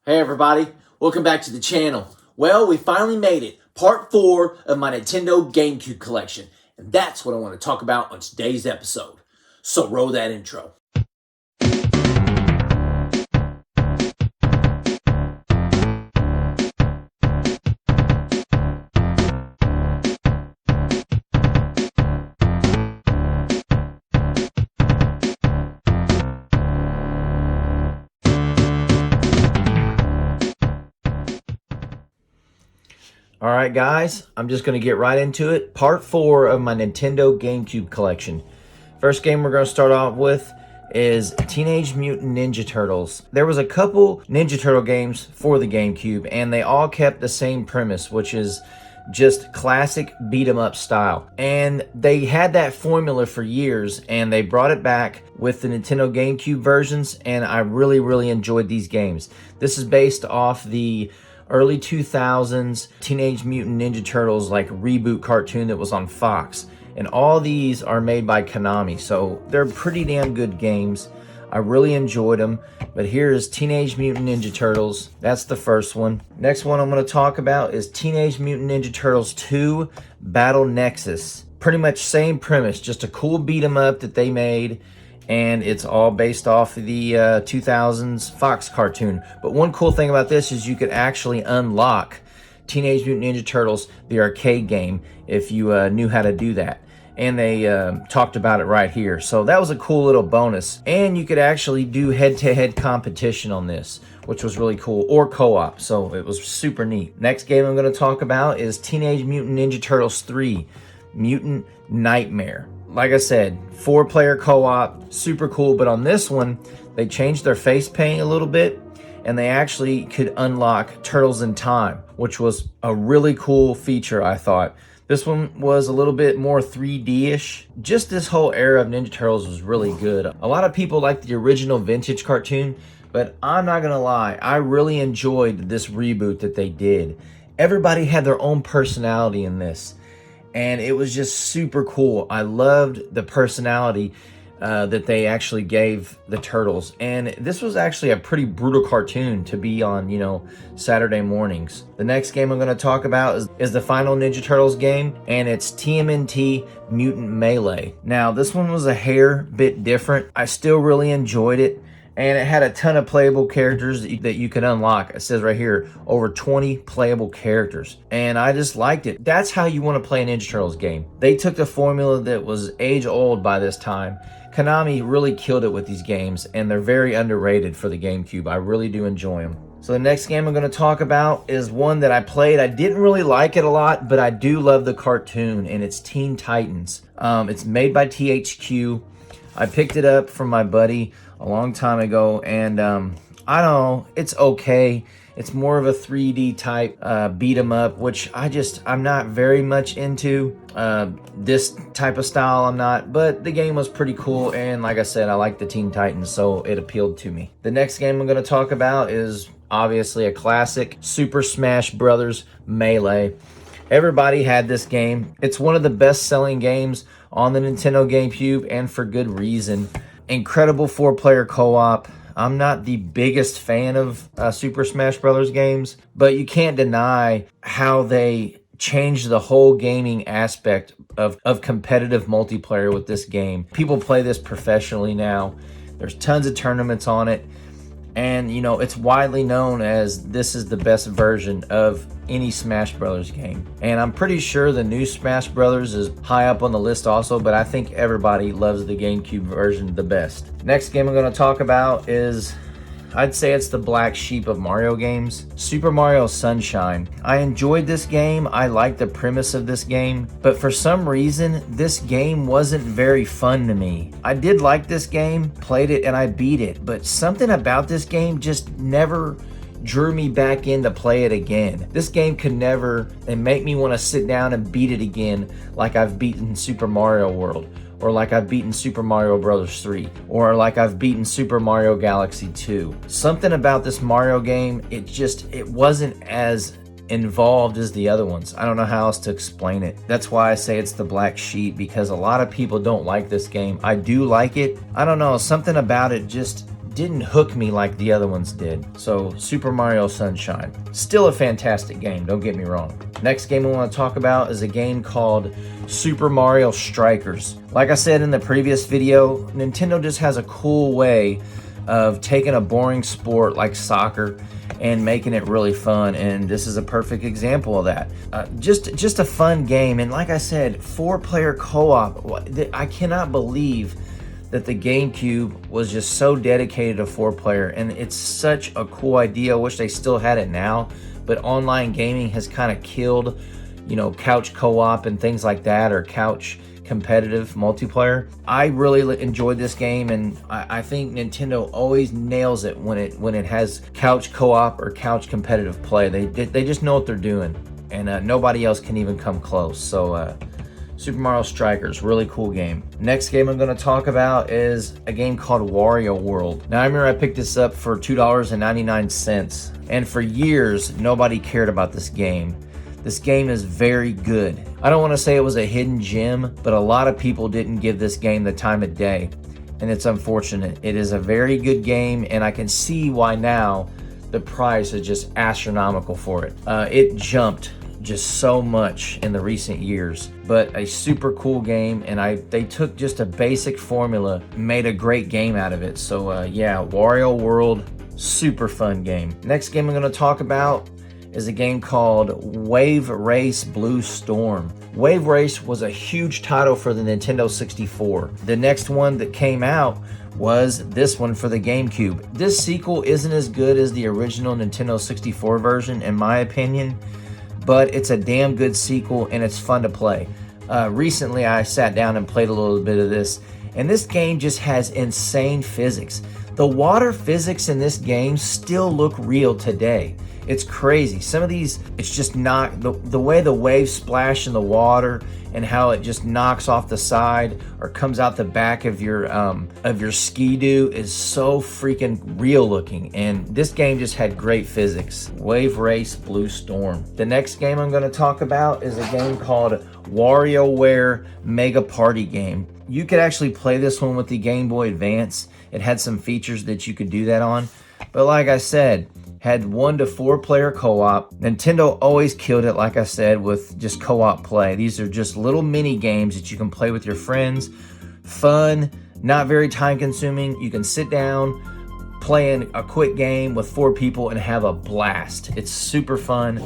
Hey everybody, welcome back to the channel. Well, we finally made it, part 4 of my Nintendo Gamecube collection, and that's what I want to talk about on today's episode. So roll that intro. Alright guys, I'm just going to get right into it. Part 4 of my Nintendo Gamecube collection. First game we're going to start off with is Teenage Mutant Ninja Turtles. There was a couple Ninja Turtle games for the GameCube, and they all kept the same premise, which is just classic beat 'em up style. And they had that formula for years, and they brought it back with the Nintendo GameCube versions, and I really enjoyed these games. This is based off the early 2000s Teenage Mutant Ninja Turtles like reboot cartoon that was on Fox, and all these are made by Konami, so they're pretty damn good games. I really enjoyed them. But here is Teenage Mutant Ninja Turtles. That's the first one. Next one I'm going to talk about is Teenage Mutant Ninja Turtles 2 Battle Nexus. Pretty much same premise, just a cool beat 'em up that they made, and it's all based off of the 2000s Fox cartoon. But one cool thing about this is you could actually unlock Teenage Mutant Ninja Turtles, the arcade game, if you knew how to do that. And they talked about it right here. So that was a cool little bonus. And you could actually do head-to-head competition on this, which was really cool, or co-op, so it was super neat. Next game I'm going to talk about is Teenage Mutant Ninja Turtles 3 Mutant Nightmare. Like I said, 4-player co-op, super cool, but on this one, they changed their face paint a little bit, and they actually could unlock Turtles in Time, which was a really cool feature, I thought. This one was a little bit more 3D-ish. Just this whole era of Ninja Turtles was really good. A lot of people like the original vintage cartoon, but I'm not gonna lie, I really enjoyed this reboot that they did. Everybody had their own personality in this, and it was just super cool. I loved the personality that they actually gave the Turtles. And this was actually a pretty brutal cartoon to be on, you know, Saturday mornings. The next game I'm going to talk about is the final Ninja Turtles game, and it's TMNT Mutant Melee. Now, this one was a hair bit different. I still really enjoyed it, and it had a ton of playable characters that you could unlock. It says right here, over 20 playable characters. And I just liked it. That's how you want to play a Ninja Turtles game. They took the formula that was age old by this time. Konami really killed it with these games, and they're very underrated for the GameCube. I really do enjoy them. So the next game I'm going to talk about is one that I played. I didn't really like it a lot, but I do love the cartoon, and it's Teen Titans. It's made by THQ. I picked it up from my buddy a long time ago, and I don't know, it's okay. It's more of a 3D type beat 'em up, which I'm not very much into. This type of style I'm not, but the game was pretty cool, and like I said, I like the Teen Titans, so it appealed to me. The next game I'm going to talk about is obviously a classic, Super Smash Bros. Melee. Everybody had this game. It's one of the best-selling games on the Nintendo GameCube, and for good reason. Incredible 4-player co-op. I'm not the biggest fan of Super Smash Bros. Games, but you can't deny how they changed the whole gaming aspect of competitive multiplayer with this game. People play this professionally now. There's tons of tournaments on it, and you know, it's widely known as this is the best version of any Smash Brothers game. And I'm pretty sure the new Smash Brothers is high up on the list also, but I think everybody loves the GameCube version the best. Next game I'm going to talk about is, I'd say it's the black sheep of Mario games, Super Mario Sunshine. I enjoyed this game. I liked the premise of this game, but for some reason, this game wasn't very fun to me. I did like this game, played it, and I beat it, but something about this game just never drew me back in to play it again. This game could never make me want to sit down and beat it again like I've beaten Super Mario World, or like I've beaten Super Mario Bros. 3, or like I've beaten Super Mario Galaxy 2. Something about this Mario game, it wasn't as involved as the other ones. I don't know how else to explain it. That's why I say it's the black sheep, because a lot of people don't like this game. I do like it. I don't know, something about it just didn't hook me like the other ones did. So Super Mario Sunshine, still a fantastic game, don't get me wrong. Next game I want to talk about is a game called Super Mario Strikers. Like I said in the previous video, Nintendo just has a cool way of taking a boring sport like soccer and making it really fun, and this is a perfect example of that. Just a fun game, and like I said, 4-player co-op. I cannot believe that the GameCube was just so dedicated to 4-player, and it's such a cool idea. I wish they still had it now, but online gaming has kind of killed, you know, couch co-op and things like that, or couch competitive multiplayer. I really enjoyed this game, and I think Nintendo always nails it when it has couch co-op or couch competitive play. They just know what they're doing, and nobody else can even come close. So Super Mario Strikers, really cool game. Next game I'm going to talk about is a game called Wario World. Now I remember I picked this up for $2.99, and for years nobody cared about this game. This game is very good. I don't want to say it was a hidden gem, but a lot of people didn't give this game the time of day, and it's unfortunate. It is a very good game, and I can see why now the price is just astronomical for it. It jumped just so much in the recent years, but a super cool game, and they took just a basic formula, made a great game out of it. So yeah, Wario World, super fun game. Next game I'm going to talk about is a game called Wave Race Blue Storm. Wave Race was a huge title for the Nintendo 64. The next one that came out was this one for the GameCube. This sequel isn't as good as the original Nintendo 64 version, in my opinion, but it's a damn good sequel and it's fun to play. Recently I sat down and played a little bit of this, and this game just has insane physics. The water physics in this game still look real today. It's crazy. Some of these, it's just not, the way the waves splash in the water and how it just knocks off the side or comes out the back of your ski-doo is so freaking real looking. And this game just had great physics. Wave Race Blue Storm. The next game I'm going to talk about is a game called Warioware Mega Party Game. You could actually play this one with the Game Boy Advance. It had some features that you could do that on. But like I said, had 1 to 4 player co-op. Nintendo always killed it, like I said, with just co-op play. These are just little mini games that you can play with your friends. Fun, not very time consuming. You can sit down, play in a quick game with 4 people and have a blast. It's super fun,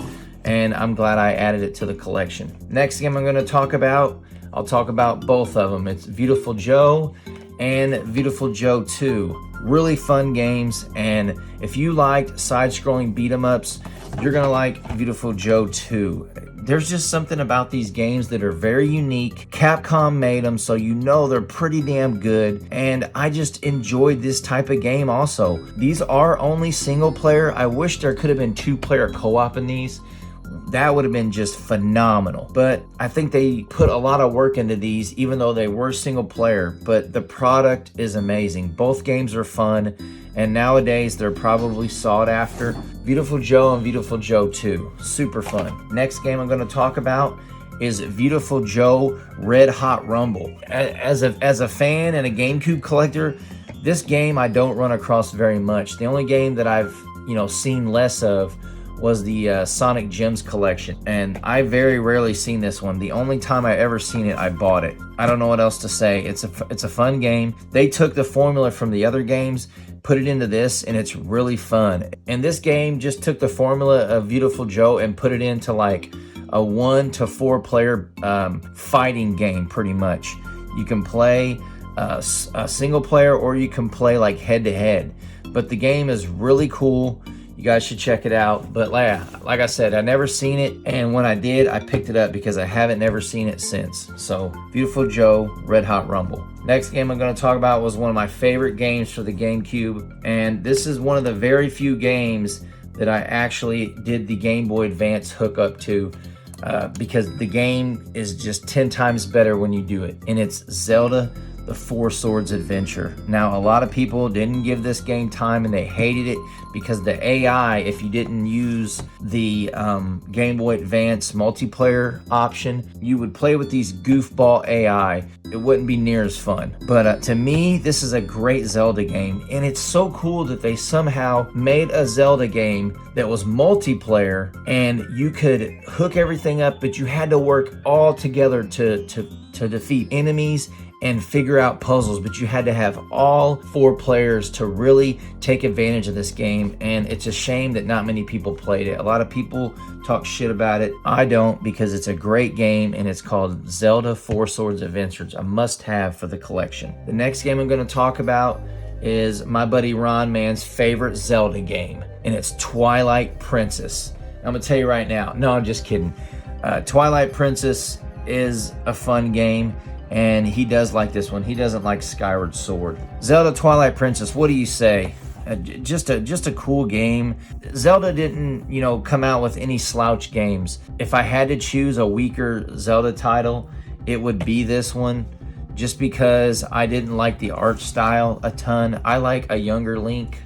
and I'm glad I added it to the collection. Next game I'm going to talk about, I'll talk about both of them. It's Beautiful Joe and Beautiful Joe 2. Really fun games, and if you liked side-scrolling beat-em-ups, you're gonna like Beautiful Joe 2. There's just something about these games that are very unique. Capcom made them, so you know they're pretty damn good, and I just enjoyed this type of game also. These are only single player. I wish there could have been 2-player co-op in these. That would have been just phenomenal. But I think they put a lot of work into these, even though they were single player. But the product is amazing. Both games are fun, and nowadays they're probably sought after. Beautiful Joe and Beautiful Joe 2, super fun. Next game I'm going to talk about is Beautiful Joe Red Hot Rumble. As a fan and a GameCube collector, this game I don't run across very much. The only game that I've seen less of was the Sonic Gems collection, and I very rarely seen this one. The only time I ever seen it, I bought it. I don't know what else to say. It's a fun game. They took the formula from the other games, put it into this, and it's really fun. And this game just took the formula of Beautiful Joe and put it into like a 1 to 4 player fighting game, pretty much. You can play a single player, or you can play like head to head. But the game is really cool. You guys should check it out. But like I said, I never seen it, and when I did, I picked it up because I haven't never seen it since. So Beautiful Joe Red Hot Rumble. Next game I'm going to talk about was one of my favorite games for the GameCube, and this is one of the very few games that I actually did the Game Boy Advance hookup to, because the game is just 10 times better when you do it. And it's Zelda the Four Swords Adventure. Now, a lot of people didn't give this game time and they hated it because the AI, if you didn't use the Game Boy Advance multiplayer option, you would play with these goofball AI. It wouldn't be near as fun. But to me, this is a great Zelda game, and it's so cool that they somehow made a Zelda game that was multiplayer and you could hook everything up, but you had to work all together to defeat enemies and figure out puzzles, but you had to have all 4 players to really take advantage of this game, and it's a shame that not many people played it. A lot of people talk shit about it. I don't, because it's a great game, and it's called Zelda Four Swords Adventure. A must-have for the collection. The next game I'm going to talk about is my buddy Ron Man's favorite Zelda game, and it's Twilight Princess. I'm going to tell you right now, no, I'm just kidding. Twilight Princess is a fun game, and he does like this one. He doesn't like Skyward Sword. Zelda Twilight Princess, what do you say? Just a cool game. Zelda didn't, come out with any slouch games. If I had to choose a weaker Zelda title, it would be this one, just because I didn't like the art style a ton. I like a younger Link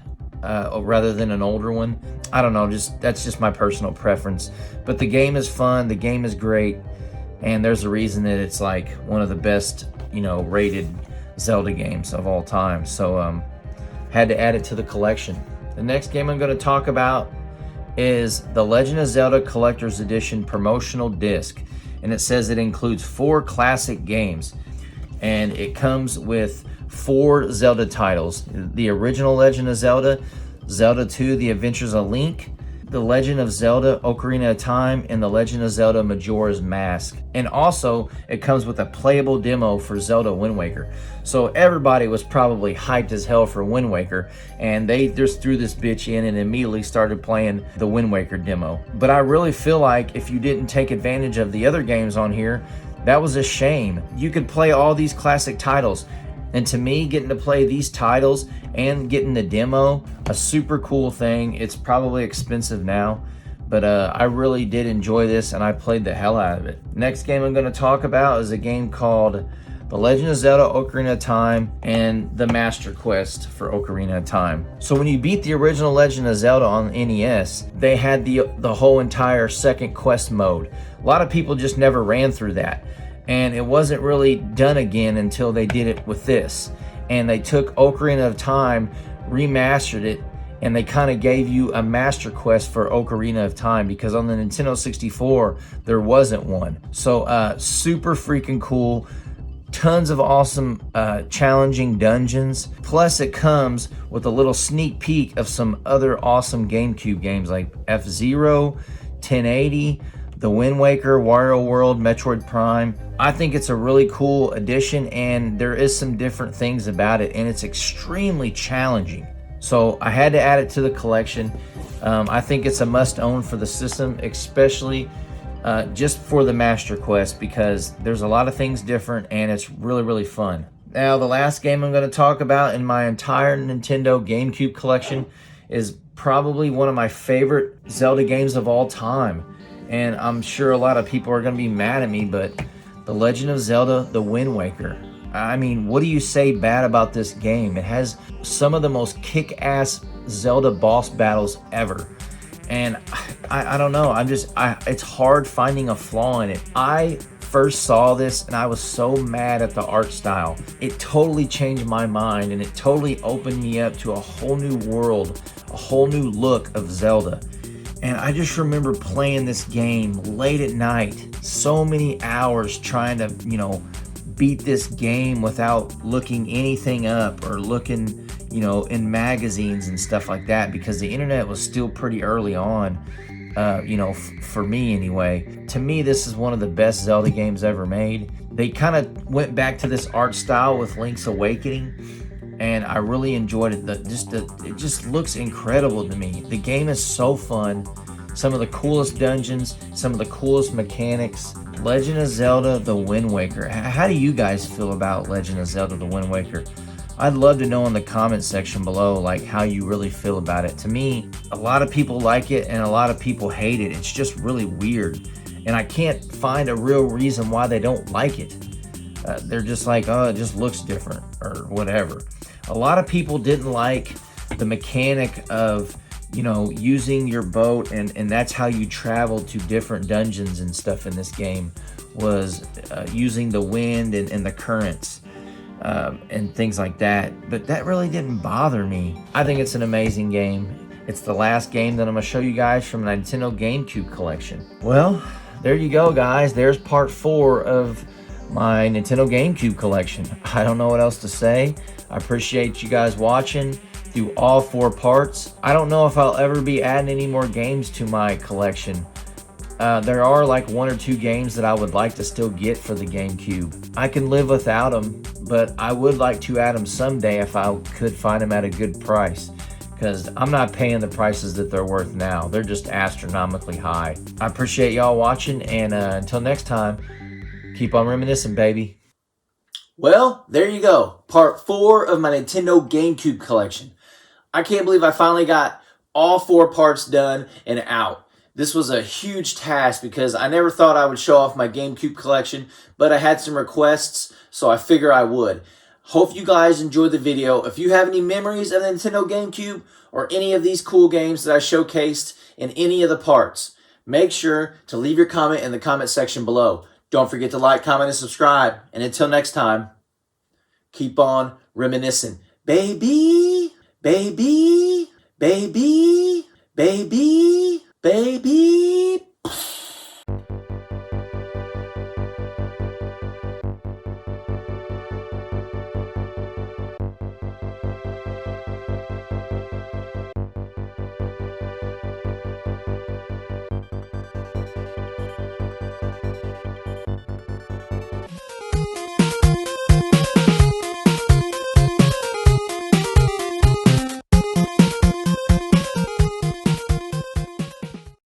rather than an older one. I don't know, that's just my personal preference. But the game is fun, the game is great, and there's a reason that it's like one of the best, rated Zelda games of all time. So had to add it to the collection. The next game I'm going to talk about is the Legend of Zelda Collector's Edition promotional disc, and it says it includes 4 classic games, and it comes with 4 Zelda titles: the original Legend of Zelda, Zelda 2: The Adventures of Link, The Legend of Zelda Ocarina of Time, and The Legend of Zelda Majora's Mask. And also, it comes with a playable demo for Zelda Wind Waker. So everybody was probably hyped as hell for Wind Waker, and they just threw this bitch in and immediately started playing the Wind Waker demo. But I really feel like if you didn't take advantage of the other games on here, that was a shame. You could play all these classic titles. And to me, getting to play these titles and getting the demo, a super cool thing. It's probably expensive now, but I really did enjoy this, and I played the hell out of it. Next game I'm going to talk about is a game called The Legend of Zelda Ocarina of Time and the Master Quest for Ocarina of Time. So when you beat the original Legend of Zelda on NES, they had the whole entire second quest mode. A lot of people just never ran through that, and it wasn't really done again until they did it with this. And they took Ocarina of Time, remastered it, and they kind of gave you a master quest for Ocarina of Time, because on the Nintendo 64 there wasn't one. So super freaking cool. Tons of awesome challenging dungeons, plus it comes with a little sneak peek of some other awesome GameCube games like F-Zero, 1080, The Wind Waker, Wario World, Metroid Prime. I think it's a really cool addition, and there is some different things about it, and it's extremely challenging. So I had to add it to the collection. I think it's a must-own for the system, especially just for the Master Quest, because there's a lot of things different, and it's really, really fun. Now, the last game I'm going to talk about in my entire Nintendo GameCube collection is probably one of my favorite Zelda games of all time. And I'm sure a lot of people are going to be mad at me, but The Legend of Zelda The Wind Waker. I mean, what do you say bad about this game? It has some of the most kick-ass Zelda boss battles ever. And I don't know, it's hard finding a flaw in it. I first saw this and I was so mad at the art style. It totally changed my mind, and it totally opened me up to a whole new world, a whole new look of Zelda. And I just remember playing this game late at night, so many hours trying to, beat this game without looking anything up or looking, in magazines and stuff like that, because the internet was still pretty early on, for me anyway. To me, this is one of the best Zelda games ever made. They kind of went back to this art style with Link's Awakening, and I really enjoyed it. It just looks incredible to me. The game is so fun. Some of the coolest dungeons, some of the coolest mechanics. Legend of Zelda The Wind Waker. How do you guys feel about Legend of Zelda The Wind Waker? I'd love to know in the comment section below, how you really feel about it. To me, a lot of people like it and a lot of people hate it. It's just really weird, and I can't find a real reason why they don't like it. they're just like, oh, it just looks different or whatever. A lot of people didn't like the mechanic of, you know, using your boat and that's how you travel to different dungeons and stuff in this game, was using the wind and the currents and things like that. But that really didn't bother me. I think it's an amazing game. It's the last game that I'm going to show you guys from the Nintendo GameCube collection. Well, there you go, guys. There's part 4 of my Nintendo GameCube collection. I don't know what else to say. I appreciate you guys watching through all 4 parts. I don't know if I'll ever be adding any more games to my collection. There are like 1 or 2 games that I would like to still get for the GameCube. I can live without them, but I would like to add them someday if I could find them at a good price, because I'm not paying the prices that they're worth now. They're just astronomically high. I appreciate y'all watching, and until next time, keep on reminiscing, baby. Well, there you go. Part 4 of my Nintendo GameCube collection. I can't believe I finally got all 4 parts done and out. This was a huge task because I never thought I would show off my GameCube collection, but I had some requests, so I figure I would. Hope you guys enjoyed the video. If you have any memories of the Nintendo GameCube or any of these cool games that I showcased in any of the parts, make sure to leave your comment in the comment section below. Don't forget to like, comment, and subscribe. And until next time, keep on reminiscing. Baby, baby, baby, baby, baby.